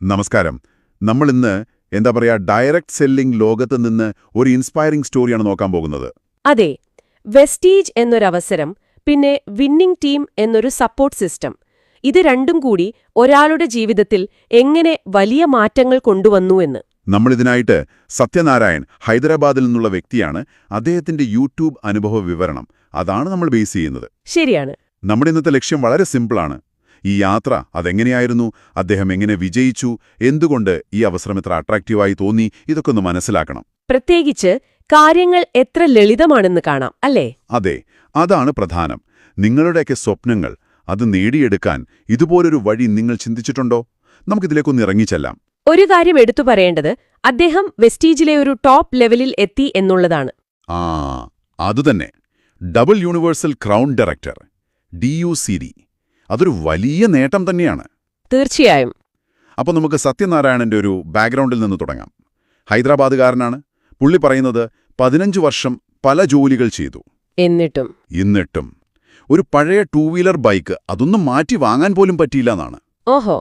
നമസ്കാരം. നമ്മളിന്ന് direct selling ലോകത്ത് നിന്ന് ഒരു ഇൻസ്പയറിംഗ് സ്റ്റോറിയാണ് നോക്കാൻ പോകുന്നത്. അതെ, വെസ്റ്റീജ് എന്നൊരവസരം, പിന്നെ വിന്നിംഗ് ടീം എന്നൊരു സപ്പോർട്ട് സിസ്റ്റം. ഇത് രണ്ടും കൂടി ഒരാളുടെ ജീവിതത്തിൽ എങ്ങനെ വലിയ മാറ്റങ്ങൾ കൊണ്ടുവന്നുവെന്ന്. നമ്മളിതിനായിട്ട് സത്യനാരായൺ, ഹൈദരാബാദിൽ നിന്നുള്ള വ്യക്തിയാണ്. അദ്ദേഹത്തിന്റെ യൂട്യൂബ് അനുഭവ വിവരണം അതാണ് നമ്മൾ ബേസ് ചെയ്യുന്നത്. ശരിയാണ്. നമ്മുടെ ഇന്നത്തെ ലക്ഷ്യം വളരെ സിമ്പിളാണ്. ഈ യാത്ര അതെങ്ങനെയായിരുന്നു, അദ്ദേഹം എങ്ങനെ വിജയിച്ചു, എന്തുകൊണ്ട് ഈ അവസരം എത്ര അട്രാക്റ്റീവായി തോന്നി, ഇതൊക്കെ ഒന്ന് മനസ്സിലാക്കണം. പ്രത്യേകിച്ച് കാര്യങ്ങൾ എത്ര ലളിതമാണെന്ന് കാണാം, അല്ലേ? അതെ, അതാണ് പ്രധാനം. നിങ്ങളുടെയൊക്കെ സ്വപ്നങ്ങൾ അത് നേടിയെടുക്കാൻ ഇതുപോലൊരു വഴി നിങ്ങൾ ചിന്തിച്ചിട്ടുണ്ടോ? നമുക്കിതിലേക്കൊന്ന് ഇറങ്ങിച്ചെല്ലാം. ഒരു കാര്യം എടുത്തു പറയേണ്ടത്, അദ്ദേഹം വെസ്റ്റീജിലെ ഒരു ടോപ്പ് ലെവലിൽ എത്തി എന്നുള്ളതാണ്. അതുതന്നെ. Double universal crown director, DUCD. അതൊരു വലിയ നേട്ടം തന്നെയാണ്. തീർച്ചയായും. അപ്പോൾ നമുക്ക് സത്യനാരായണന്റെ ഒരു ബാക്ക്ഗ്രൗണ്ടിൽ നിന്ന് തുടങ്ങാം. ഹൈദരാബാദുകാരനാണ്. പുള്ളി പറയുന്നത് 15 വർഷം പല ജോലികൾ ചെയ്തു. എന്നിട്ടും ഒരു പഴയ 2 വീലർ ബൈക്ക് അതൊന്നും മാറ്റി വാങ്ങാൻ പോലും പറ്റിയില്ലെന്നാണ്. ഓഹോ,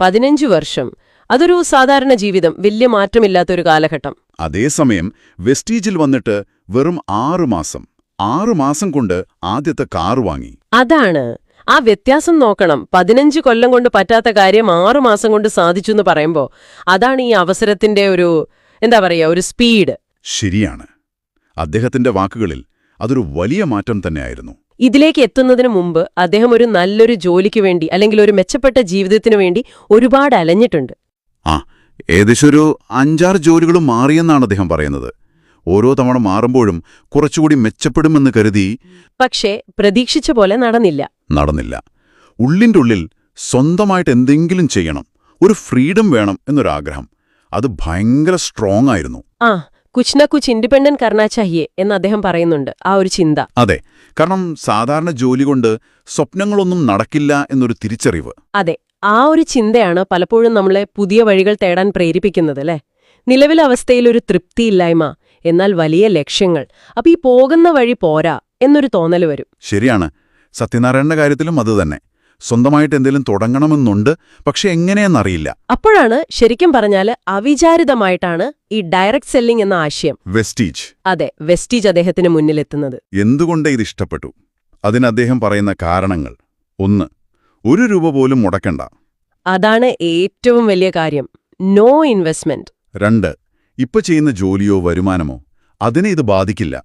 15 വർഷം. അതൊരു സാധാരണ ജീവിതം, വലിയ മാറ്റമില്ലാത്തൊരു കാലഘട്ടം. അതേസമയം വെസ്റ്റീജിൽ വന്നിട്ട് വെറും 6 മാസം കൊണ്ട് ആദ്യത്തെ കാറ് വാങ്ങി. അതാണ് ആ വ്യത്യാസം നോക്കണം. 15 കൊല്ലം കൊണ്ട് പറ്റാത്ത കാര്യം 6 മാസം കൊണ്ട് സാധിച്ചു എന്ന് പറയുമ്പോ അതാണ് ഈ അവസരത്തിന്റെ ഒരു സ്പീഡ്. ശരിയാണ്. അദ്ദേഹത്തിന്റെ വാക്കുകളിൽ അതൊരു വലിയ മാറ്റം തന്നെയായിരുന്നു. ഇതിലേക്ക് എത്തുന്നതിന് മുമ്പ് അദ്ദേഹം ഒരു നല്ലൊരു ജോലിക്ക് വേണ്ടി, അല്ലെങ്കിൽ ഒരു മെച്ചപ്പെട്ട ജീവിതത്തിനു വേണ്ടി ഒരുപാട് അലഞ്ഞിട്ടുണ്ട്. ഏകദേശം ഒരു 5-6 ജോലികളും മാറിയെന്നാണ് അദ്ദേഹം പറയുന്നത്. ഓരോ തവണ മാറുമ്പോഴും കുറച്ചുകൂടി മെച്ചപ്പെടുമെന്ന് കരുതി. പക്ഷേ പ്രതീക്ഷിച്ച പോലെ നടന്നില്ല. ഉള്ളിൻ്റെ ഉള്ളിൽ സ്വന്തമായിട്ട് എന്തെങ്കിലും ചെയ്യണം, ഒരു ഫ്രീഡം വേണം എന്നൊരാഗ്രഹം, അത് ഭയങ്കര സ്ട്രോങ് ആയിരുന്നു. കുച്ച് ന കുച്ച് ഇൻഡിപെൻഡന്റ് കർണാ ചാഹിയേ എന്ന് അദ്ദേഹം പറയുന്നുണ്ട്. ആ ഒരു ചിന്ത. അതെ, കാരണം സാധാരണ ജോലി കൊണ്ട് സ്വപ്നങ്ങളൊന്നും നടക്കില്ല എന്നൊരു തിരിച്ചറിവ്. അതെ, ആ ഒരു ചിന്തയാണ് പലപ്പോഴും നമ്മളെ പുതിയ വഴികൾ തേടാൻ പ്രേരിപ്പിക്കുന്നത്, അല്ലേ? നിലവിലെ അവസ്ഥയിൽ ഒരു തൃപ്തിയില്ലായ്മ, എന്നാൽ വലിയ ലക്ഷ്യങ്ങൾ. അപ്പൊ ഈ പോകുന്ന വഴി പോരാ എന്നൊരു തോന്നല് വരും. ശരിയാണ്. സത്യനാരായണന്റെ കാര്യത്തിലും അതുതന്നെ. സ്വന്തമായിട്ട് എന്തെങ്കിലും തുടങ്ങണമെന്നുണ്ട്, പക്ഷെ എങ്ങനെയെന്നറിയില്ല. അപ്പോഴാണ് ശരിക്കും പറഞ്ഞാൽ അവിചാരിതമായിട്ടാണ് ഈ ഡയറക്റ്റ് സെല്ലിംഗ് എന്ന ആശയം, വെസ്റ്റീജ് അദ്ദേഹത്തിന് മുന്നിലെത്തുന്നത്. എന്തുകൊണ്ട് ഇത് ഇഷ്ടപ്പെട്ടു? അതിന് അദ്ദേഹം പറയുന്ന കാരണങ്ങൾ: 1, 1 രൂപ പോലും മുടക്കണ്ട. അതാണ് ഏറ്റവും വലിയ കാര്യം. No investment. 2, ഇപ്പൊ ചെയ്യുന്ന ജോലിയോ വരുമാനമോ അതിനെ ഇത് ബാധിക്കില്ല.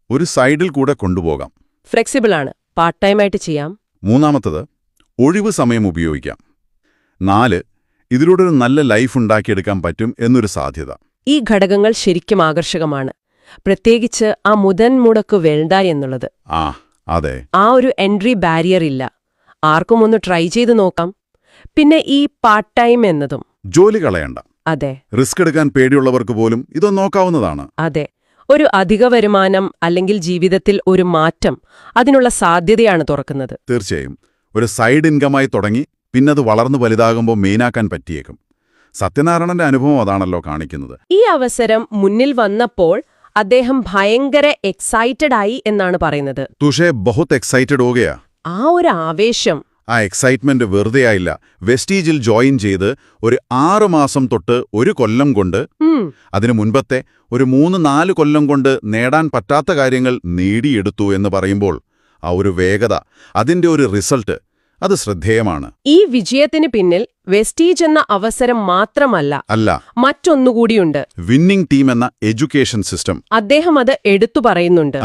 ഒരു സൈഡിൽ കൂടെ കൊണ്ടുപോകാം. ഫ്ലെക്സിബിൾ ആണ്, പാർട്ട് ടൈം ആയിട്ട് ചെയ്യാം. 3, ഒഴിവ് സമയം ഉപയോഗിക്കാം. 4, ഇതിലൂടെ ഒരു നല്ല ലൈഫ് ഉണ്ടാക്കിയെടുക്കാൻ പറ്റും എന്നൊരു സാധ്യത. ഈ ഘടകങ്ങൾ ശരിക്കും ആകർഷകമാണ്. പ്രത്യേകിച്ച് ആ മുതൽമുടക്ക് വേണ്ട എന്നുള്ളത്. അതെ, ആ ഒരു എൻട്രി ബാരിയർ ഇല്ല. ആർക്കും ഒന്ന് ട്രൈ ചെയ്ത് നോക്കാം. പിന്നെ ഈ പാർട്ട് ടൈം എന്നതും, ജോലി കളയണ്ട. അതെ, റിസ്ക് എടുക്കാൻ പേടിയുള്ളവർക്ക് പോലും ഇത് നോക്കാവുന്നതാണ്. അതെ, ഒരു അധിക വരുമാനം അല്ലെങ്കിൽ ജീവിതത്തിൽ ഒരു മാറ്റം, അതിനുള്ള സാധ്യതയാണ് തുറക്കുന്നത്. തീർച്ചയായും. ഒരു സൈഡ് ഇൻകമായി തുടങ്ങി പിന്നത് വളർന്നു വലുതാകുമ്പോൾ മെയിനാക്കാൻ പറ്റിയേക്കും. സത്യനാരായണന്റെ അനുഭവം അതാണല്ലോ കാണിക്കുന്നത്. ഈ അവസരം മുന്നിൽ വന്നപ്പോൾ അദ്ദേഹം ഭയങ്കര എക്സൈറ്റഡ് ആയി എന്നാണ് പറയുന്നത്. തുഷേ ബഹുത് എക്സൈറ്റഡ് ഹോ ഗയാ. ആ ഒരു ആവേശം, ആ എക്സൈറ്റ്മെന്റ് വെറുതെയായില്ല. വെസ്റ്റീജിൽ ജോയിൻ ചെയ്ത് ഒരു 6 മാസം തൊട്ട് 1 കൊല്ലം കൊണ്ട്, അതിനു മുൻപത്തെ ഒരു 3-4 കൊല്ലം കൊണ്ട് നേടാൻ പറ്റാത്ത കാര്യങ്ങൾ നേടിയെടുത്തു എന്ന് പറയുമ്പോൾ ആ ഒരു വേഗത, അതിന്റെ ഒരു റിസൾട്ട്, അത് ശ്രദ്ധേയമാണ്. ഈ വിജയത്തിന് പിന്നിൽ വെസ്റ്റീജ് എന്ന അവസരം മാത്രമല്ല, മറ്റൊന്നുകൂടിയുണ്ട്. വിന്നിംഗ് ടീം എന്ന എഡ്യൂക്കേഷൻ സിസ്റ്റം. അദ്ദേഹം അത് എടുത്തു പറയുന്നുണ്ട്.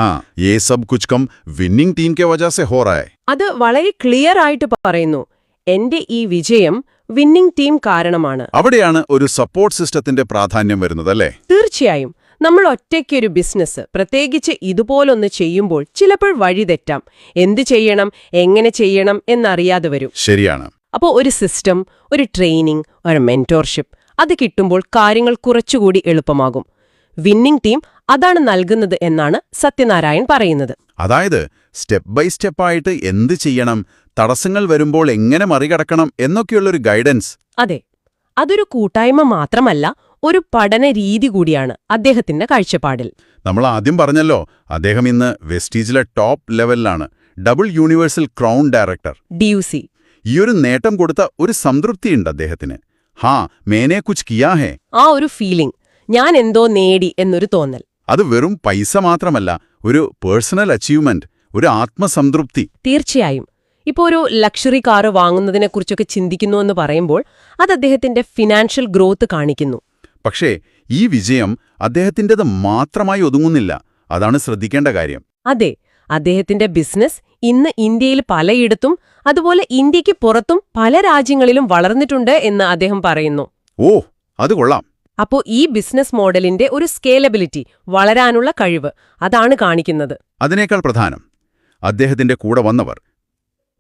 യേ സബ് കുച്ച് കം വിന്നിംഗ് ടീം കെ വജഹ സെ ഹോ രഹാ ഹൈ. അത് വളരെ ക്ലിയർ ആയിട്ട് പറയുന്നു. എന്റെ ഈ വിജയം വിന്നിംഗ് ടീം കാരണമാണ്. അവിടെയാണ് ഒരു സപ്പോർട്ട് സിസ്റ്റത്തിന്റെ പ്രാധാന്യം വരുന്നത്, അല്ലേ? തീർച്ചയായും. നമ്മൾ ഒറ്റയ്ക്കൊരു ബിസിനസ്, പ്രത്യേകിച്ച് ഇതുപോലൊന്ന് ചെയ്യുമ്പോൾ ചിലപ്പോൾ വഴിതെറ്റാം. എന്ത് ചെയ്യണം, എങ്ങനെ ചെയ്യണം എന്നറിയാതെ വരും. ശരിയാണ്. അപ്പോൾ ഒരു സിസ്റ്റം, ഒരു ട്രെയിനിങ്, ഒരു മെന്റോർഷിപ്പ് അത് കിട്ടുമ്പോൾ കാര്യങ്ങൾ കുറച്ചുകൂടി എളുപ്പമാകും. വിന്നിംഗ് ടീം അതാണ് നൽകുന്നത് എന്നാണ് സത്യനാരായൺ പറയുന്നത്. അതായത് സ്റ്റെപ്പ് ബൈ സ്റ്റെപ്പായിട്ട് എന്ത് ചെയ്യണം, തടസ്സങ്ങൾ വരുമ്പോൾ എങ്ങനെ മറികടക്കണം എന്നൊക്കെയുള്ളൊരു ഗൈഡൻസ്. അതെ, അതൊരു കൂട്ടായ്മ മാത്രമല്ല, ഒരു പഠന രീതി കൂടിയാണ് അദ്ദേഹത്തിന്റെ കാഴ്ചപ്പാടിൽ. നമ്മൾ ആദ്യം പറഞ്ഞല്ലോ, അദ്ദേഹം ഇന്ന് വെസ്റ്റീജിലെ ടോപ്പ് ലെവലിലാണ്. Double universal crown director, DUC. ഈയൊരു നേട്ടം കൊടുത്ത ഒരു സംതൃപ്തിയുണ്ട് അദ്ദേഹത്തിന്. ഹാ മേനെ കുച്ച് കിയാ ഹേ. ആ ഒരു ഫീലിംഗ്, ഞാൻ എന്തോ നേടി എന്നൊരു തോന്നൽ. അത് വെറും പൈസ മാത്രമല്ല, ഒരു പേഴ്സണൽ അച്ചീവ്മെന്റ്, ഒരു ആത്മസംതൃപ്തി. തീർച്ചയായും. ഇപ്പോൾ ഒരു ലക്ഷറി കാറ് വാങ്ങുന്നതിനെക്കുറിച്ചൊക്കെ ചിന്തിക്കുന്നു എന്ന് പറയുമ്പോൾ അത് അദ്ദേഹത്തിന്റെ ഫിനാൻഷ്യൽ ഗ്രോത്ത് കാണിക്കുന്നു. പക്ഷേ ഈ വിജയം അദ്ദേഹത്തിൻ്റെത് മാത്രമായി ഒതുങ്ങുന്നില്ല. അതാണ് ശ്രദ്ധിക്കേണ്ട കാര്യം. അതെ, അദ്ദേഹത്തിന്റെ ബിസിനസ് ഇന്ന് ഇന്ത്യയിൽ പലയിടത്തും അതുപോലെ ഇന്ത്യക്ക് പുറത്തും പല രാജ്യങ്ങളിലും വളർന്നിട്ടുണ്ട് എന്ന് അദ്ദേഹം പറയുന്നു. ഓ, അത് കൊള്ളാം. അപ്പോൾ ഈ ബിസിനസ് മോഡലിന്റെ ഒരു സ്കേലബിലിറ്റി, വളരാനുള്ള കഴിവ്, അതാണ് കാണിക്കുന്നത്. അതിനേക്കാൾ പ്രധാനം അദ്ദേഹത്തിന്റെ കൂടെ വന്നവർ,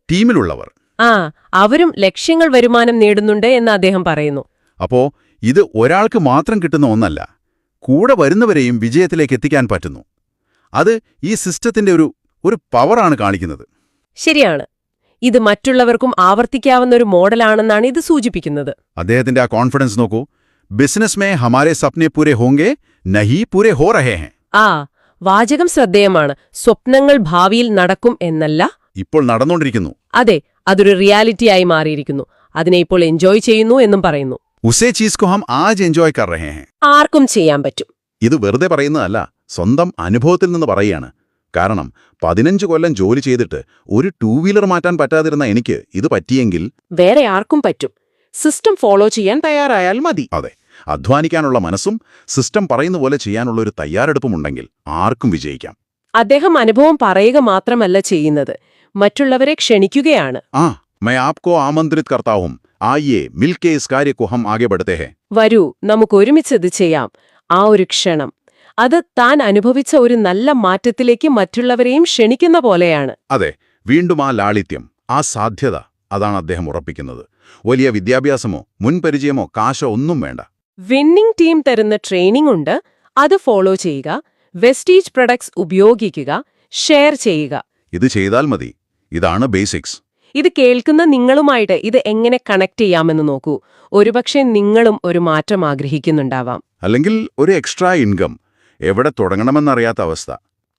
ടീമിലുള്ളവർ. അവരും ലക്ഷ്യങ്ങൾ വരുമാനം നേടുന്നുണ്ട് എന്ന് അദ്ദേഹം പറയുന്നു. അപ്പോ ഇത് ഒരാൾക്ക് മാത്രം കിട്ടുന്ന ഒന്നല്ല, കൂടെ വരുന്നവരെയും വിജയത്തിലേക്ക് എത്തിക്കാൻ പറ്റുന്നു. അത് ഈ സിസ്റ്റത്തിന്റെ ഒരു പവറാണ് കാണിക്കുന്നത്. ശരിയാണ്. ഇത് മറ്റുള്ളവർക്കും ആവർത്തിക്കാവുന്ന ഒരു മോഡലാണെന്നാണ് ഇത് സൂചിപ്പിക്കുന്നത്. അദ്ദേഹത്തിന്റെ ആ കോൺഫിഡൻസ് നോക്കൂ. ബിസിനസ് മേ ഹമാരെ സപ്നെ പൂരെ ഹോംഗെ നഹി പൂരെ ഹോ രഹേ ഹെ. വാചകം ശ്രദ്ധേയമാണ്. സ്വപ്നങ്ങൾ ഭാവിയിൽ നടക്കും എന്നല്ല, ഇപ്പോൾ നടന്നുകൊണ്ടിരിക്കുന്നു. അതെ, അതൊരു റിയാലിറ്റിയായി മാറിയിരിക്കുന്നു. അതിനെ ഇപ്പോൾ എൻജോയ് ചെയ്യുന്നു എന്നും പറയുന്നു. ഉസേ ചീസ് കോ ഹം ആജ് എൻജോയ് കർ രഹേ ഹെ. ആർക്കും ചെയ്യാൻ പറ്റും. ഇത് വെറുതെ പറയുന്നതല്ല, സ്വന്തം അനുഭവത്തിൽ നിന്ന് പറയുകയാണ്. കാരണം 15 കൊല്ലം ജോലി ചെയ്തിട്ട് ഒരു 2 വീലർ മാറ്റാൻ പറ്റാതിരുന്ന എനിക്ക് ഇത് പറ്റിയെങ്കിൽ വേറെ ആർക്കും പറ്റും. സിസ്റ്റം ഫോളോ ചെയ്യാൻ തയ്യാറായാൽ മതി. അതെ, അധ്വാനിക്കാനുള്ള മനസ്സും സിസ്റ്റം പറയുന്ന പോലെ ചെയ്യാനുള്ള ഒരു തയ്യാറെടുപ്പുമുണ്ടെങ്കിൽ ആർക്കും വിജയിക്കാം. അദ്ദേഹം അനുഭവം പറയുക മാത്രമല്ല ചെയ്യുന്നത്, മറ്റുള്ളവരെ ക്ഷണിക്കുകയാണ്. मैं आपको आमंत्रित करता हूं, आइए मिलके इस कार्य को हम आगे बढ़ते हैं. വരൂ, നമുക്ക് ഒരുമിച്ച് ഇത് ചെയ്യാം. ആ ഒരു ക്ഷണം, അത് താൻ അനുഭവിച്ച ഒരു നല്ല മാറ്റത്തിലേക്ക് മറ്റുള്ളവരെയും ക്ഷണിക്കുന്ന പോലെയാണ്. അതെ, വീണ്ടും ആ ലാളിത്യം, ആ സാധ്യത, അതാണ് അദ്ദേഹം ഉറപ്പിക്കുന്നത്. വലിയ വിദ്യാഭ്യാസമോ മുൻപരിചയമോ കാശോ ഒന്നും വേണ്ട. വിന്നിംഗ് ടീം തരുന്ന ട്രെയിനിംഗ് ഉണ്ട്, അത് ഫോളോ ചെയ്യുക, വെസ്റ്റീജ് പ്രൊഡക്ട്സ് ഉപയോഗിക്കുക, ഷെയർ ചെയ്യുക. ഇത് ചെയ്താൽ മതി. ഇതാണ് ബേസിക്സ്. ഇത് കേൾക്കുന്ന നിങ്ങളുമായിട്ട് ഇത് എങ്ങനെ കണക്ട് ചെയ്യാമെന്ന് നോക്കൂ. ഒരുപക്ഷെ നിങ്ങളും ഒരു മാറ്റം ആഗ്രഹിക്കുന്നുണ്ടാവാം. അല്ലെങ്കിൽ ഒരു എക്സ്ട്രാ ഇൻകം, എവിടെ തുടങ്ങണമെന്നറിയാത്ത അവസ്ഥ.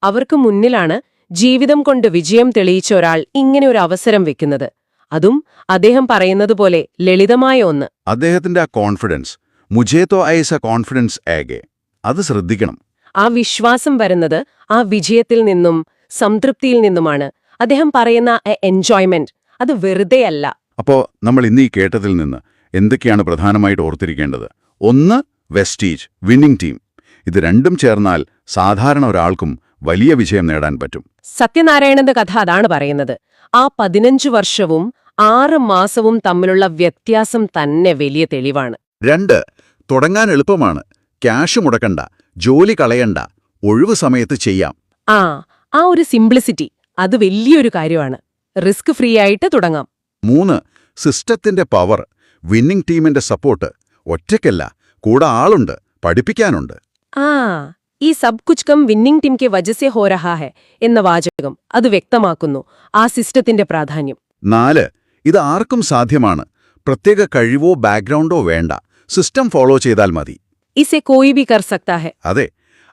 അവർക്ക് മുന്നിലാണ് ജീവിതം കൊണ്ട് വിജയം തെളിയിച്ച ഒരാൾ ഇങ്ങനെ ഒരു അവസരം വെക്കുന്നത്. അതും അദ്ദേഹം പറയുന്നത് പോലെ ലളിതമായ ഒന്ന്. അദ്ദേഹത്തിന്റെ ആ കോൺഫിഡൻസ്, മുझे तो ऐसा കോൺഫിഡൻസ് ആകെ, അത് ശ്രദ്ധിക്കണം. ആ വിശ്വാസം വരുന്നത് ആ വിജയത്തിൽ നിന്നും സംതൃപ്തിയിൽ നിന്നുമാണ്. അദ്ദേഹം പറയുന്ന എൻജോയ്മെന്റ് അത് വെറുതെയല്ല. അപ്പോ നമ്മൾ ഇന്ന് ഈ കേട്ടതിൽ നിന്ന് എന്തൊക്കെയാണ് പ്രധാനമായിട്ട് ഓർത്തിരിക്കേണ്ടത്? ഒന്ന്, വെസ്റ്റീജ്, വിന്നിംഗ് ടീം. ഇത് രണ്ടും ചേർന്നാൽ സാധാരണ ഒരാൾക്കും വലിയ വിജയം നേടാൻ പറ്റും. സത്യനാരായണന്റെ കഥ അതാണ് പറയുന്നത്. ആ 15 വർഷവും 6 മാസവും തമ്മിലുള്ള വ്യത്യാസം തന്നെ വലിയ തെളിവാണ്. 2, തുടങ്ങാൻ എളുപ്പമാണ്. ക്യാഷ് മുടക്കണ്ട, ജോലി കളയണ്ട, ഒഴിവു സമയത്ത് ചെയ്യാം. ആ ഒരു സിംപ്ലിസിറ്റി, അത് വലിയൊരു കാര്യമാണ്. റിസ്ക് ഫ്രീ ആയിട്ട് തുടങ്ങാം. 3, സിസ്റ്റത്തിന്റെ പവർ, വിന്നിംഗ് ടീമിന്റെ സപ്പോർട്ട്. ഒറ്റയ്ക്കല്ല, കൂടെ ആളുണ്ട്, പഠിപ്പിക്കാനുണ്ട്. ഈ സബ് കുച്ച് കം വിന്നിംഗ് ടീം കെ വജസെ ഹോ രഹാ ഹെ എന്ന വാചകം അത് വ്യക്തമാക്കുന്നു ആ സിസ്റ്റത്തിന്റെ പ്രാധാന്യം. 4, ഇത് ആർക്കും സാധ്യമാണ്. പ്രത്യേക കഴിവോ ബാക്ക്ഗ്രൗണ്ടോ വേണ്ട, സിസ്റ്റം ഫോളോ ചെയ്താൽ മതി. ഇസെ കോയി ഭി കർ സക്താ ഹെ. അതെ,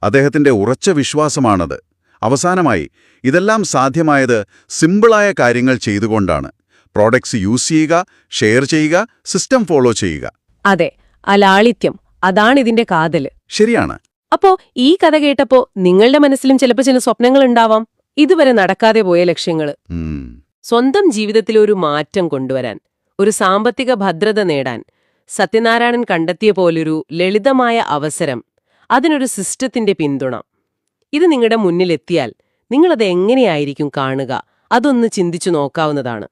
അദ്ദേഹത്തിന്റെ ഉറച്ച വിശ്വാസമാണത്. അവസാനമായി, ഇതെല്ലാം സാധ്യമായത് സിമ്പിളായ കാര്യങ്ങൾ ചെയ്തുകൊണ്ടാണ്. പ്രോഡക്ട്സ് യൂസ് ചെയ്യുക, ഷെയർ ചെയ്യുക, സിസ്റ്റം ഫോളോ ചെയ്യുക. അതെ, ആ ലാളിത്യം, അതാണിതിന്റെ കാതല്. ശരിയാണ്. അപ്പോ ഈ കഥ കേട്ടപ്പോ നിങ്ങളുടെ മനസ്സിലും ചിലപ്പോൾ ചില സ്വപ്നങ്ങൾ ഉണ്ടാവാം, ഇതുവരെ നടക്കാതെ പോയ ലക്ഷ്യങ്ങള്. സ്വന്തം ജീവിതത്തിൽ ഒരു മാറ്റം കൊണ്ടുവരാൻ, ഒരു സാമ്പത്തിക ഭദ്രത നേടാൻ സത്യനാരായണൻ കണ്ടെത്തിയ പോലൊരു ലളിതമായ അവസരം, അതിനൊരു സിസ്റ്റത്തിന്റെ പിന്തുണ. ഇത് നിങ്ങളുടെ മുന്നിലെത്തിയാൽ നിങ്ങളത് എങ്ങനെയായിരിക്കും കാണുക? അതൊന്ന് ചിന്തിച്ചു നോക്കാവുന്നതാണ്.